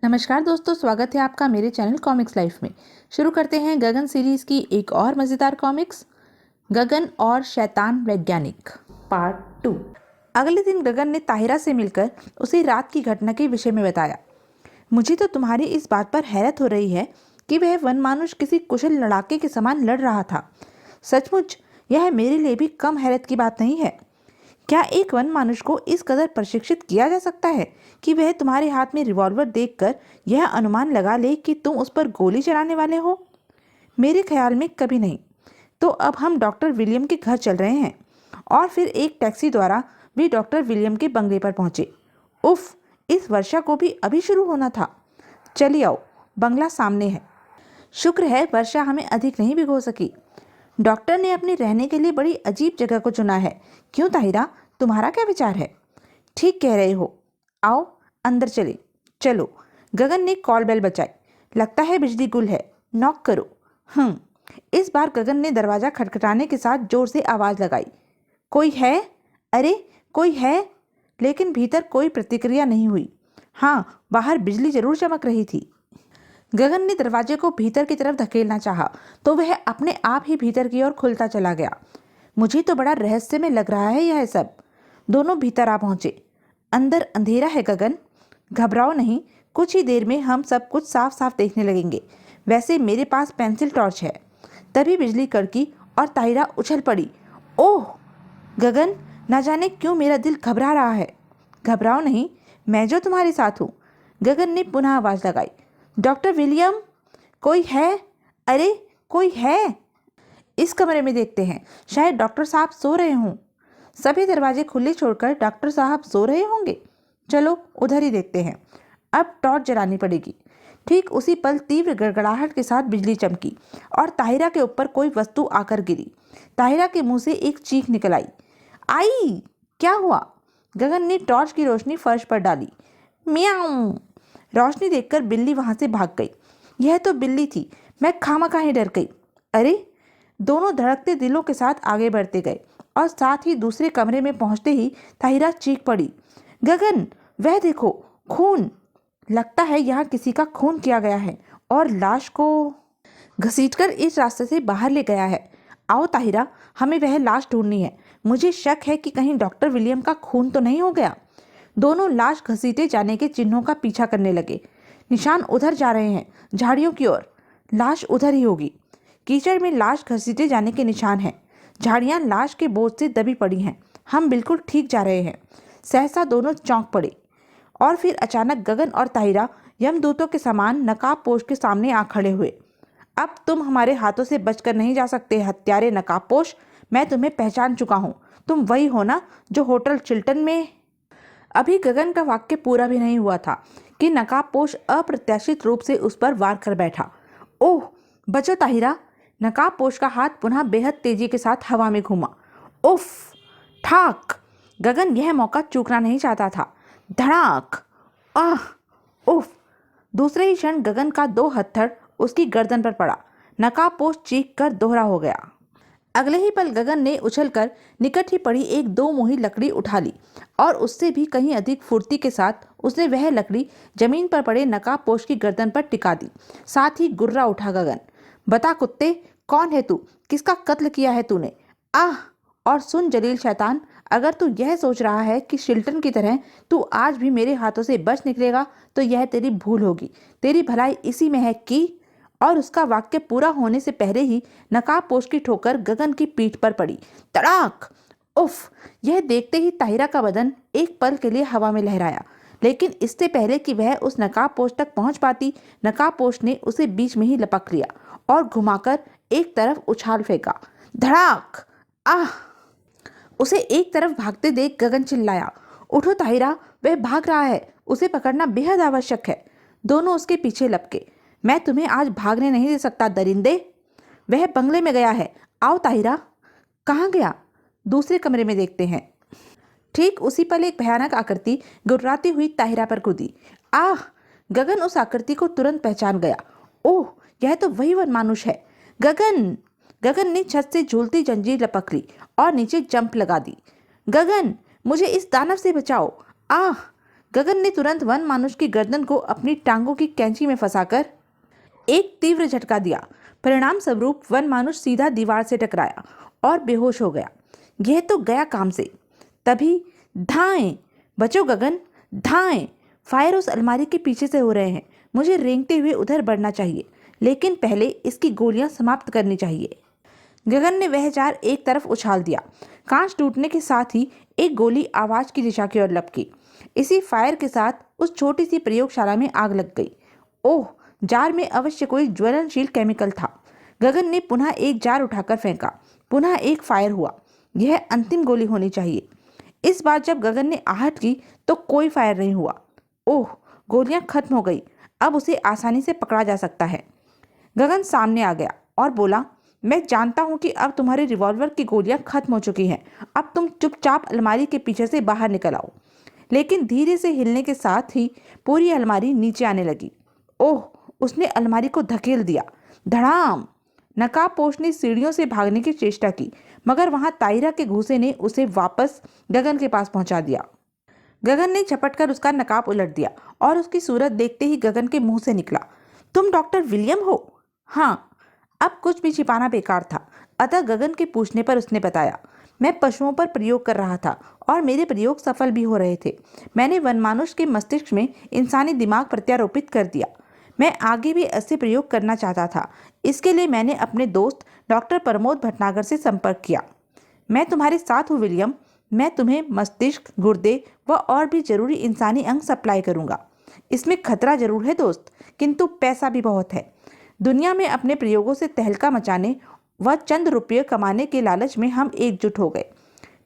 नमस्कार दोस्तों, स्वागत है आपका मेरे चैनल कॉमिक्स लाइफ में। शुरू करते हैं गगन सीरीज की एक और मज़ेदार कॉमिक्स, गगन और शैतान वैज्ञानिक पार्ट 2। अगले दिन गगन ने ताहिरा से मिलकर उसे रात की घटना के विषय में बताया। मुझे तो तुम्हारी इस बात पर हैरत हो रही है कि वह वनमानुष किसी कुशल लड़ाके के समान लड़ रहा था। सचमुच यह मेरे लिए भी कम हैरत की बात नहीं है। क्या एक वन मानुष को इस कदर प्रशिक्षित किया जा सकता है कि वह तुम्हारे हाथ में रिवॉल्वर देखकर यह अनुमान लगा ले कि तुम उस पर गोली चलाने वाले हो? मेरे ख्याल में कभी नहीं। तो अब हम डॉक्टर विलियम के घर चल रहे हैं और फिर एक टैक्सी द्वारा भी डॉक्टर विलियम के बंगले पर पहुंचे। उफ, इस वर्षा को भी अभी शुरू होना था। चलिए आओ, बंगला सामने है। शुक्र है वर्षा हमें अधिक नहीं भिगो सकी। डॉक्टर ने अपने रहने के लिए बड़ी अजीब जगह को चुना है। क्यों ताहिरा, तुम्हारा क्या विचार है? ठीक कह रहे हो, आओ अंदर चले। चलो। गगन ने कॉल बेल बजाई। लगता है बिजली गुल है, नॉक करो। इस बार गगन ने दरवाजा खटखटाने के साथ जोर से आवाज लगाई। कोई है? अरे कोई है? लेकिन भीतर कोई प्रतिक्रिया नहीं हुई। हाँ, बाहर बिजली जरूर चमक रही थी। गगन ने दरवाजे को भीतर की तरफ धकेलना चाहा तो वह अपने आप ही भीतर की ओर खुलता चला गया। मुझे तो बड़ा रहस्यमय लग रहा है यह सब। दोनों भीतर आ पहुंचे। अंदर अंधेरा है गगन, घबराओ नहीं, कुछ ही देर में हम सब कुछ साफ साफ देखने लगेंगे। वैसे मेरे पास पेंसिल टॉर्च है। तभी बिजली कड़की और ताहिरा उछल पड़ी। ओह गगन, न जाने क्यों मेरा दिल घबरा रहा है। घबराओ नहीं, मैं जो तुम्हारे साथ हूँ। गगन ने पुनः आवाज लगाई। डॉक्टर विलियम, कोई है? अरे कोई है? इस कमरे में देखते हैं, शायद डॉक्टर साहब सो रहे हों। सभी दरवाजे खुले छोड़कर डॉक्टर साहब सो रहे होंगे। चलो उधर ही देखते हैं। अब टॉर्च जलानी पड़ेगी। ठीक उसी पल तीव्र गड़गड़ाहट के साथ बिजली चमकी और ताहिरा के ऊपर कोई वस्तु आकर गिरी। ताहिरा के मुंह से एक चीख निकल आई। आई! क्या हुआ? गगन ने टॉर्च की रोशनी फर्श पर डाली। म्याऊं! रोशनी देखकर बिल्ली वहां से भाग गई। यह तो बिल्ली थी, मैं खामखा ही डर गई। अरे! दोनों धड़कते दिलों के साथ आगे बढ़ते गए और साथ ही दूसरे कमरे में पहुंचते ही ताहिरा चीख पड़ी। गगन, वह देखो, खून! लगता है यहाँ किसी का खून किया गया है और लाश को घसीटकर इस रास्ते से बाहर ले गया है। आओ ताहिरा, हमें वह लाश ढूंढनी है। मुझे शक है कि कहीं डॉक्टर विलियम का खून तो नहीं हो गया। दोनों लाश घसीटे जाने के चिन्हों का पीछा करने लगे। निशान उधर जा रहे हैं, झाड़ियों की ओर। लाश उधर ही होगी। कीचड़ में लाश घसीटे जाने के निशान हैं। झाड़ियां लाश के बोझ से दबी पड़ी हैं। हम बिल्कुल ठीक जा रहे हैं। सहसा दोनों चौंक पड़े और फिर अचानक गगन और ताहिरा यमदूतों के समान नकाबपोश के सामने आ खड़े हुए। अब तुम हमारे हाथों से बचकर नहीं जा सकते हत्यारे नकाबपोश। मैं तुम्हें पहचान चुका हूँ। तुम वही हो ना जो होटल चिल्टन में। अभी गगन का वाक्य पूरा भी नहीं हुआ था कि नकाबपोश अप्रत्याशित रूप से उस पर वार कर बैठा। ओह बचो ताहिरा! नकाबपोश का हाथ पुनः बेहद तेजी के साथ हवा में घूमा। उफ! ठाक! गगन यह मौका चूकना नहीं चाहता था। धड़ाक! आह! उफ! दूसरे ही क्षण गगन का दो हत्थड़ उसकी गर्दन पर पड़ा। नकाबपोश चीख कर दोहरा हो गया। अगले ही पल गगन ने उछलकर निकट ही पड़ी एक दो मुही लकड़ी उठा ली और उससे भी कहीं अधिक फुर्ती के साथ उसने वह लकड़ी जमीन पर पड़े नकाबपोश की गर्दन पर टिका दी। साथ ही गुर्रा उठा गगन। बता कुत्ते, कौन है तू? किसका कत्ल किया है तूने? आह! और सुन जलील शैतान, अगर तू यह सोच रहा है कि शिल्टन की तरह तू आज भी मेरे हाथों से बच निकलेगा तो यह तेरी भूल होगी। तेरी भलाई इसी में है कि। और उसका वाक्य पूरा होने से पहले ही नकाबपोश की ठोकर गगन की पीठ पर पड़ी। तड़ाक! उफ! यह देखते ही ताहिरा का बदन एक पल के लिए हवा में लहराया, लेकिन इससे पहले कि वह उस नकाबपोश तक पहुंच पाती, नकाबपोश ने उसे बीच में ही लपक लिया और घुमाकर एक तरफ उछाल फेंका। धड़ाक! आह! उसे एक तरफ भागते देख गगन चिल्लाया। उठो ताहिरा, वह भाग रहा है, उसे पकड़ना बेहद आवश्यक है। दोनों उसके पीछे लपके। मैं तुम्हें आज भागने नहीं दे सकता दरिंदे। वह बंगले में गया है। आओ ताहिरा। कहाँ गया? दूसरे कमरे में देखते हैं। ठीक उसी पल एक भयानक आकृति गुर्राती हुई ताहिरा पर कूदी। आह! गगन उस आकृति को तुरंत पहचान गया। ओह, यह तो वही वनमानुष है। गगन! गगन ने छत से झूलती जंजीर लपक ली और नीचे जंप लगा दी। गगन, मुझे इस दानव से बचाओ। आह! गगन ने तुरंत वन मानुष की गर्दन को अपनी टांगों की कैंची में फंसाकर एक तीव्र झटका दिया। परिणाम स्वरूप वन मानुष सीधा दीवार से टकराया और बेहोश हो गया। यह तो गया काम से। तभी धाएं, बचो गगन, धाएं। फायर उस अलमारी के पीछे से हो रहे हैं। मुझे रेंगते हुए उधर बढ़ना चाहिए, लेकिन पहले इसकी गोलियां समाप्त करनी चाहिए। गगन ने वह जार एक तरफ उछाल दिया। कांच टूटने के साथ ही एक गोली आवाज की दिशा की ओर लपकी। इसी फायर के साथ उस छोटी सी प्रयोगशाला में आग लग गई। ओह, जार में अवश्य कोई ज्वलनशील केमिकल था। गगन ने पुनः एक जार उठाकर फेंका। पुनः एक फायर हुआ। यह अंतिम गोली होनी चाहिए। इस बार जब गगन ने आहट की तो कोई फायर नहीं हुआ। ओह, गोलियां खत्म हो गई। अब उसे आसानी से पकड़ा जा सकता है। गगन सामने आ गया और बोला, मैं जानता हूं कि अब तुम्हारे रिवॉल्वर की गोलियां खत्म हो चुकी हैं। अब तुम चुपचाप अलमारी के पीछे से बाहर निकल आओ। लेकिन धीरे से हिलने के साथ ही पूरी अलमारी नीचे आने लगी। ओह, उसने अलमारी को धकेल दिया। धड़ाम। नकाबपोश ने सीढ़ियों से भागने की चेष्टा की, मगर वहां ताइरा के घूंसे ने उसे वापस गगन के पास पहुंचा दिया। गगन ने झपट कर उसका नकाब उलट दिया और उसकी सूरत देखते ही गगन के मुंह से निकला, तुम डॉक्टर विलियम हो? हाँ। अब कुछ भी छिपाना बेकार था, अतः गगन के पूछने पर उसने बताया, मैं पशुओं पर प्रयोग कर रहा था और मेरे प्रयोग सफल भी हो रहे थे। मैंने वनमानुष के मस्तिष्क में इंसानी दिमाग प्रत्यारोपित कर दिया। मैं आगे भी ऐसे प्रयोग करना चाहता था। इसके लिए मैंने अपने दोस्त डॉक्टर प्रमोद भटनागर से संपर्क किया। मैं तुम्हारे साथ हूँ विलियम। मैं तुम्हें मस्तिष्क, गुर्दे व और भी जरूरी इंसानी अंग सप्लाई करूंगा। इसमें खतरा जरूर है दोस्त, किंतु पैसा भी बहुत है। दुनिया में अपने प्रयोगों से तहलका मचाने व चंद रुपये कमाने के लालच में हम एकजुट हो गए।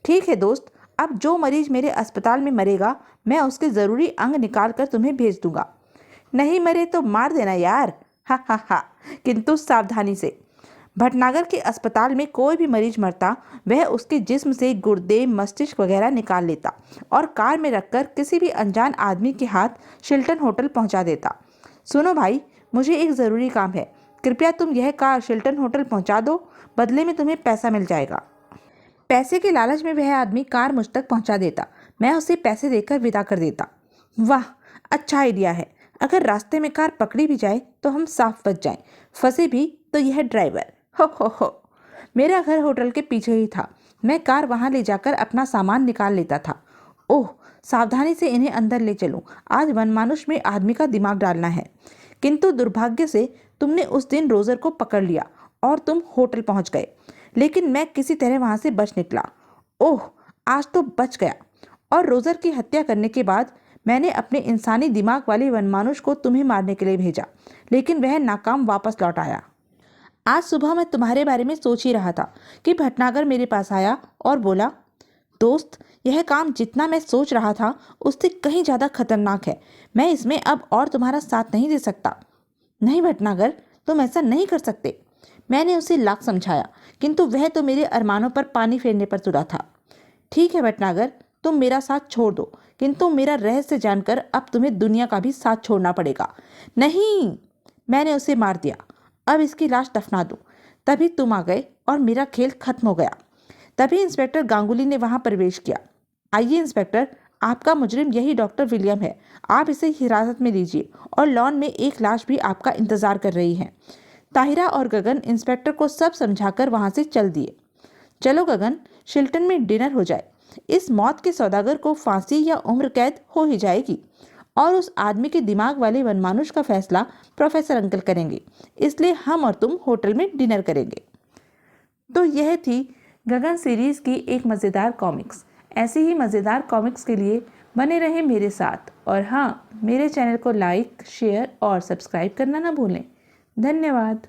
ठीक है दोस्त, अब जो मरीज मेरे अस्पताल में मरेगा, मैं उसके जरूरी अंग निकाल कर तुम्हें भेज दूंगा। नहीं मरे तो मार देना यार, हा हा हा, किंतु सावधानी से। भटनागर के अस्पताल में कोई भी मरीज मरता, वह उसके जिस्म से गुर्दे, मस्तिष्क वगैरह निकाल लेता और कार में रखकर किसी भी अनजान आदमी के हाथ शिल्टन होटल पहुंचा देता। सुनो भाई, मुझे एक ज़रूरी काम है। कृपया तुम यह कार शिल्टन होटल पहुंचा दो, बदले में तुम्हें पैसा मिल जाएगा। पैसे के लालच में वह आदमी कार मुझ तक पहुंचा देता। मैं उसे पैसे देकर विदा कर देता। वाह, अच्छा आइडिया है। अगर रास्ते में कार पकड़ी भी जाए तो हम साफ बच जाएं, फंसे भी तो यह ड्राइवर। हो। मेरा घर होटल के पीछे ही था। मैं कार वहां ले जाकर अपना सामान निकाल लेता था। ओह, सावधानी से इन्हें अंदर ले चलूं। आज वनमानुष में आदमी का दिमाग डालना है। किंतु दुर्भाग्य से तुमने उस दिन रोजर को पकड़ लिया और तुम होटल पहुंच गए, लेकिन मैं किसी तरह वहां से बच निकला। ओह, आज तो बच गया। और रोजर की हत्या करने के बाद मैंने अपने इंसानी दिमाग वाले वनमानुष को तुम्हें मारने के लिए भेजा, लेकिन वह नाकाम वापस लौट आया। आज सुबह मैं तुम्हारे बारे में सोच ही रहा था कि भटनागर मेरे पास आया और बोला, दोस्त, यह काम जितना मैं सोच रहा था उससे कहीं ज़्यादा खतरनाक है। मैं इसमें अब और तुम्हारा साथ नहीं दे सकता। नहीं भटनागर, तुम ऐसा नहीं कर सकते। मैंने उसे लाख समझाया, किंतु वह तो मेरे अरमानों पर पानी फेरने पर तुला था। ठीक है भटनागर, तुम मेरा साथ छोड़ दो, किंतु मेरा रहस्य जानकर अब तुम्हें दुनिया का भी साथ छोड़ना पड़ेगा। नहीं, मैंने उसे मार दिया। अब इसकी लाश दफना दो। तभी तुम आ गए और मेरा खेल खत्म हो गया। तभी इंस्पेक्टर गांगुली ने वहां प्रवेश किया। आइए इंस्पेक्टर, आपका मुजरिम यही डॉक्टर विलियम है। आप इसे हिरासत में लीजिए और लॉन में एक लाश भी आपका इंतजार कर रही है। ताहिरा और गगन इंस्पेक्टर को सब समझाकर वहां से चल दिए। चलो गगन, शिल्टन में डिनर हो जाए। इस मौत के सौदागर को फांसी या उम्र कैद हो ही जाएगी और उस आदमी के दिमाग वाले वनमानुष का फैसला प्रोफेसर अंकल करेंगे। इसलिए हम और तुम होटल में डिनर करेंगे। तो यह थी गगन सीरीज की एक मज़ेदार कॉमिक्स। ऐसी ही मज़ेदार कॉमिक्स के लिए बने रहें मेरे साथ, और हाँ, मेरे चैनल को लाइक, शेयर और सब्सक्राइब करना ना भूलें। धन्यवाद।